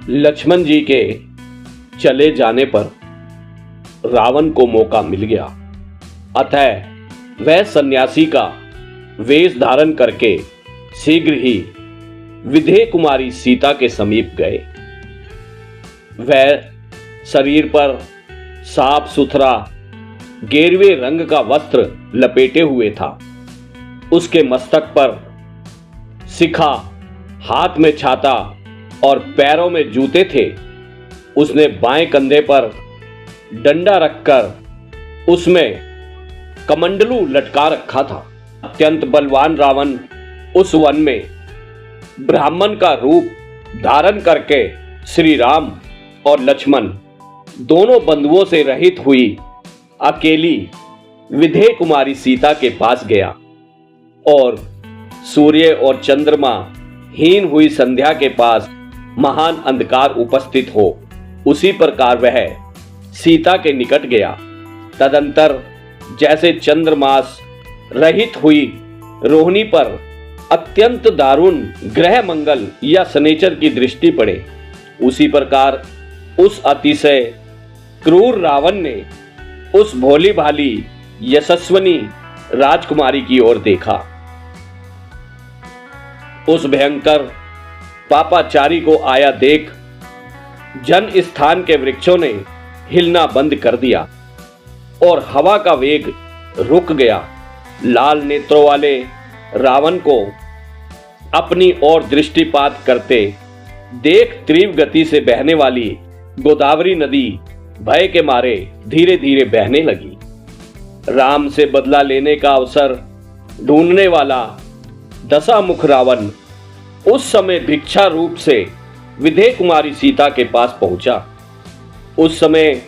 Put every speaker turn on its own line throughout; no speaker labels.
लक्ष्मण जी के चले जाने पर रावण को मौका मिल गया, अतः वह सन्यासी का वेश धारण करके शीघ्र ही विदेह कुमारी सीता के समीप गए। वह शरीर पर साफ सुथरा गेरुए रंग का वस्त्र लपेटे हुए था। उसके मस्तक पर शिखा, हाथ में छाता और पैरों में जूते थे। उसने बाएं कंधे पर डंडा रखकर उसमें कमंडलू लटका रखा था। अत्यंत बलवान रावण उस वन में ब्राह्मण का रूप धारण करके श्री राम और लक्ष्मण दोनों बंधुओं से रहित हुई अकेली विदेह कुमारी सीता के पास गया और सूर्य और चंद्रमा हीन हुई संध्या के पास महान अंधकार उपस्थित हो, उसी प्रकार वह सीता के निकट गया। तदंतर जैसे चंद्रमास रहित हुई रोहिणी पर अत्यंत दारुण ग्रह मंगल या शनिचर की दृष्टि पड़े, उसी प्रकार उस अतिशय क्रूर रावण ने उस भोली भाली यशस्विनी राजकुमारी की ओर देखा। उस भयंकर पापाचारी को आया देख जन स्थान के वृक्षों ने हिलना बंद कर दिया और हवा का वेग रुक गया। लाल नेत्रों वाले रावण को अपनी ओर दृष्टिपात करते देख तीव्र गति से बहने वाली गोदावरी नदी भय के मारे धीरे धीरे बहने लगी। राम से बदला लेने का अवसर ढूंढने वाला दशामुख रावण उस समय भिक्षा रूप से विदेह कुमारी सीता के पास पहुंचा। उस समय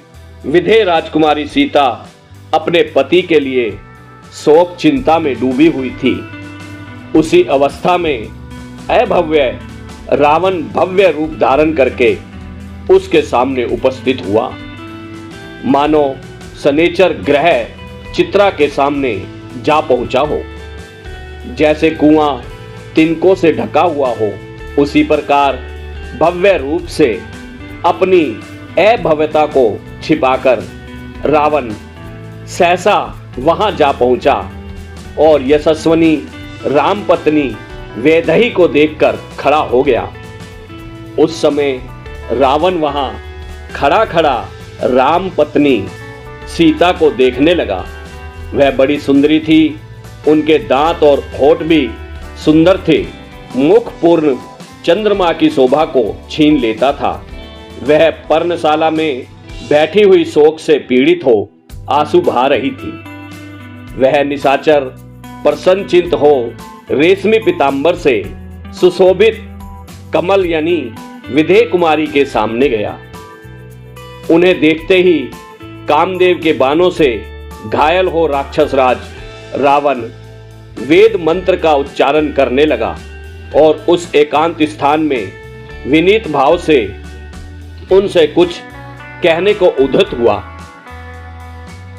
विदेह राजकुमारी सीता अपने पति के लिए शोक चिंता में डूबी हुई थी। उसी अवस्था में अभव्य रावण भव्य रूप धारण करके उसके सामने उपस्थित हुआ, मानो शनिचर ग्रह चित्रा के सामने जा पहुंचा हो। जैसे कुआं तिनकों से ढका हुआ हो, उसी प्रकार भव्य रूप से अपनी अभव्यता को छिपाकर रावण सहसा वहां जा पहुंचा और यशस्विनी राम पत्नी वैदेही को देखकर खड़ा हो गया। उस समय रावण वहां खड़ा खड़ा राम पत्नी सीता को देखने लगा। वह बड़ी सुंदरी थी, उनके दांत और होठ भी सुंदर थे। मुख पूर्ण चंद्रमा की शोभा को छीन लेता था। वह पर्णशाला में बैठी हुई शोक से पीड़ित हो आंसू बहा रही थी। वह निशाचर प्रसन्नचित्त हो रेशमी पीतांबर से सुशोभित कमल यानी विदेह कुमारी के सामने गया। उन्हें देखते ही कामदेव के बाणों से घायल हो राक्षस राज रावण वेद मंत्र का उच्चारण करने लगा और उस एकांत स्थान में विनीत भाव से उनसे कुछ कहने को उद्धत हुआ।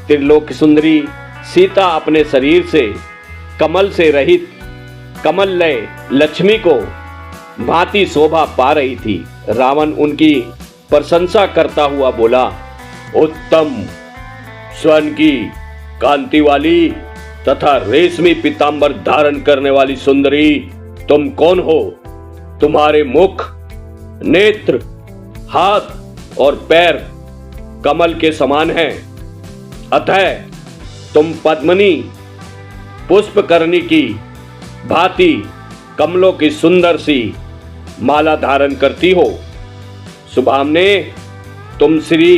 त्रिलोक सुंदरी सीता अपने शरीर से कमल से रहित कमललय लक्ष्मी को भांति शोभा पा रही थी। रावण उनकी प्रशंसा करता हुआ बोला, उत्तम स्वर्ण की कांति वाली तथा रेशमी पीतांबर धारण करने वाली सुंदरी, तुम कौन हो? तुम्हारे मुख, नेत्र, हाथ और पैर कमल के समान हैं, अतः तुम पद्मनी पुष्पकर्णी की भांति कमलों की सुंदर सी माला धारण करती हो। सुभामने, तुम श्री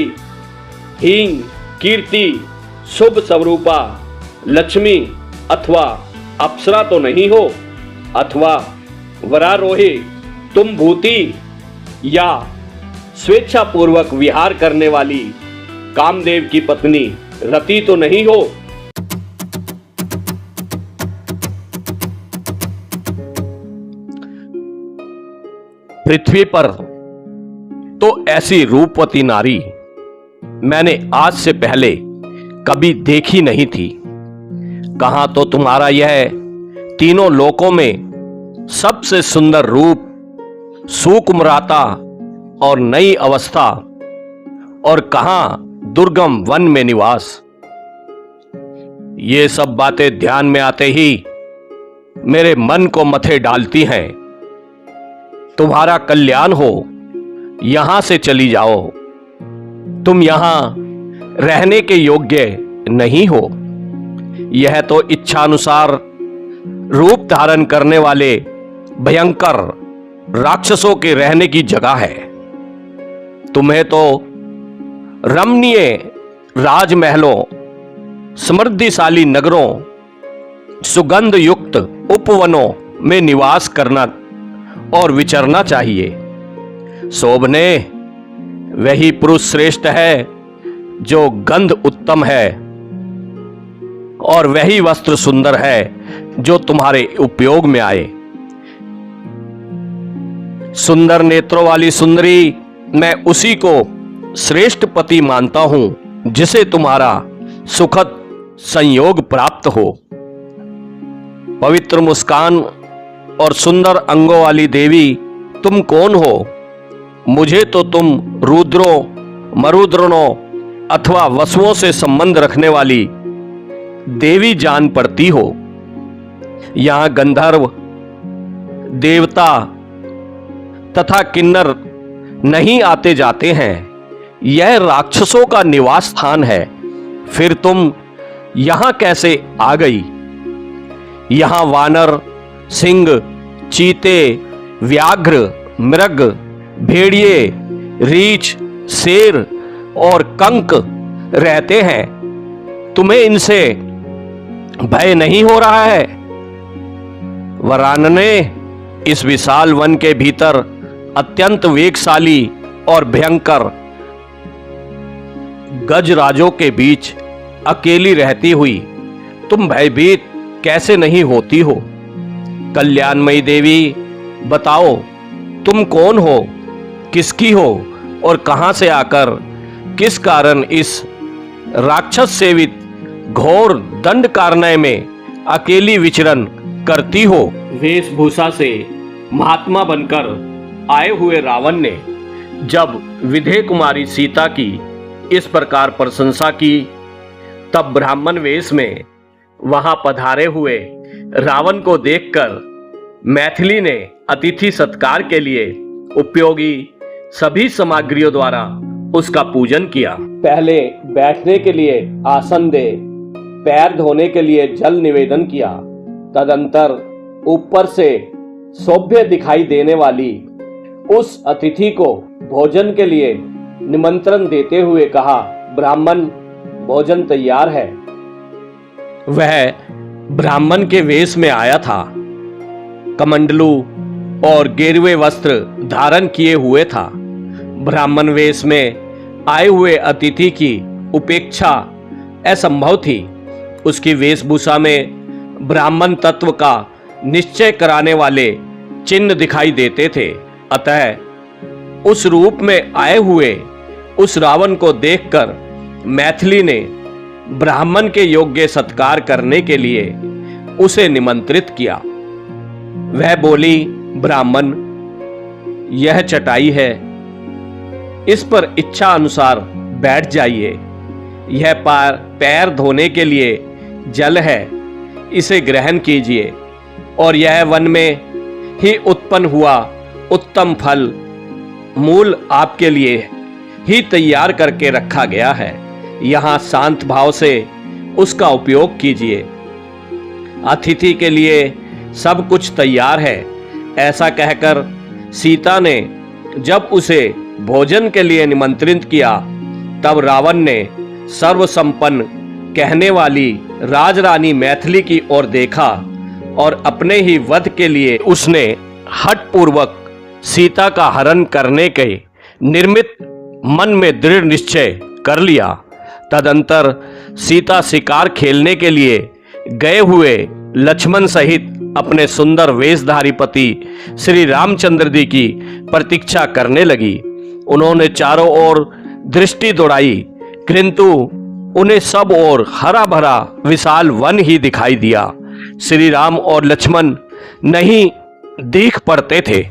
हींग कीर्ति शुभ स्वरूपा लक्ष्मी अथवा अप्सरा तो नहीं हो, अथवा वरारोही तुम भूति या स्वेच्छा पूर्वक विहार करने वाली कामदेव की पत्नी रति तो नहीं हो। पृथ्वी पर तो ऐसी रूपवती नारी मैंने आज से पहले कभी देखी नहीं थी। कहां तो तुम्हारा यह तीनों लोकों में सबसे सुंदर रूप, सुकुमारता और नई अवस्था, और कहां दुर्गम वन में निवास। ये सब बातें ध्यान में आते ही मेरे मन को मथे डालती हैं। तुम्हारा कल्याण हो, यहां से चली जाओ। तुम यहां रहने के योग्य नहीं हो। यह तो इच्छानुसार रूप धारण करने वाले भयंकर राक्षसों के रहने की जगह है। तुम्हें तो रमणीय राजमहलों, समृद्धिशाली नगरों, सुगंध युक्त उपवनों में निवास करना और विचरना चाहिए। शोभने वही पुरुष श्रेष्ठ है जो गंध उत्तम है, और वही वस्त्र सुंदर है जो तुम्हारे उपयोग में आए। सुंदर नेत्रों वाली सुंदरी, मैं उसी को श्रेष्ठ पति मानता हूं जिसे तुम्हारा सुखद संयोग प्राप्त हो। पवित्र मुस्कान और सुंदर अंगों वाली देवी, तुम कौन हो? मुझे तो तुम रुद्रों, मरुद्रों अथवा वसुओं से संबंध रखने वाली देवी जान पड़ती हो। यहां गंधर्व, देवता तथा किन्नर नहीं आते जाते हैं। यह राक्षसों का निवास स्थान है। फिर तुम यहां कैसे आ गई? यहां वानर, सिंह, चीते, व्याघ्र, मृग, भेड़िए, रीछ, शेर और कंक रहते हैं। तुम्हें इनसे भय नहीं हो रहा है? वरानने, इस विशाल वन के भीतर अत्यंत वेगशाली और भयंकर गजराजों के बीच अकेली रहती हुई तुम भयभीत कैसे नहीं होती हो? कल्याणमयी देवी, बताओ तुम कौन हो, किसकी हो और कहां से आकर किस कारण इस राक्षस सेवित घोर दंड कारण्य में अकेली विचरण करती हो? वेशभूषा से महात्मा बनकर आए हुए रावण ने जब विधेय कुमारी सीता की इस प्रकार प्रशंसा की, तब ब्राह्मण वेश में वहां पधारे हुए रावण को देखकर मैथिली ने अतिथि सत्कार के लिए उपयोगी सभी सामग्रियों द्वारा उसका पूजन किया। पहले बैठने के लिए आसन दे, पैर धोने के लिए जल निवेदन किया। तदंतर ऊपर से शोभ्य दिखाई देने वाली उस अतिथि को भोजन के लिए निमंत्रण देते हुए कहा, ब्राह्मण, भोजन तैयार है। वह ब्राह्मण के वेश में आया था, कमंडलू और गेरुए वस्त्र धारण किए हुए था। ब्राह्मण वेश में आए हुए अतिथि की उपेक्षा असंभव थी। उसकी वेशभूषा में ब्राह्मण तत्व का निश्चय कराने वाले चिन्ह दिखाई देते थे। अतः उस रूप में आए हुए उस रावण को देखकर मैथिली ने ब्राह्मण के योग्य सत्कार करने के लिए उसे निमंत्रित किया। वह बोली, ब्राह्मण, यह चटाई है, इस पर इच्छा अनुसार बैठ जाइए। यह पैर धोने के लिए जल है, इसे ग्रहण कीजिए। और यह वन में ही उत्पन्न हुआ उत्तम फल मूल आपके लिए ही तैयार करके रखा गया है। यहां शांत भाव से उसका उपयोग कीजिए। अतिथि के लिए सब कुछ तैयार है। ऐसा कहकर सीता ने जब उसे भोजन के लिए निमंत्रित किया, तब रावण ने सर्वसंपन्न कहने वाली राजरानी मैथिली की ओर देखा और अपने ही वध के लिए उसने हठपूर्वक सीता का हरण करने के निर्मित मन में दृढ़ निश्चय कर लिया। तदंतर सीता शिकार खेलने के लिए गए हुए लक्ष्मण सहित अपने सुंदर वेशधारी पति श्री रामचंद्र जी की प्रतीक्षा करने लगी। उन्होंने चारों ओर दृष्टि दौड़ाई, किंतु उन्हें सब ओर हरा भरा विशाल वन ही दिखाई दिया। श्री राम और लक्ष्मण नहीं दिख पड़ते थे।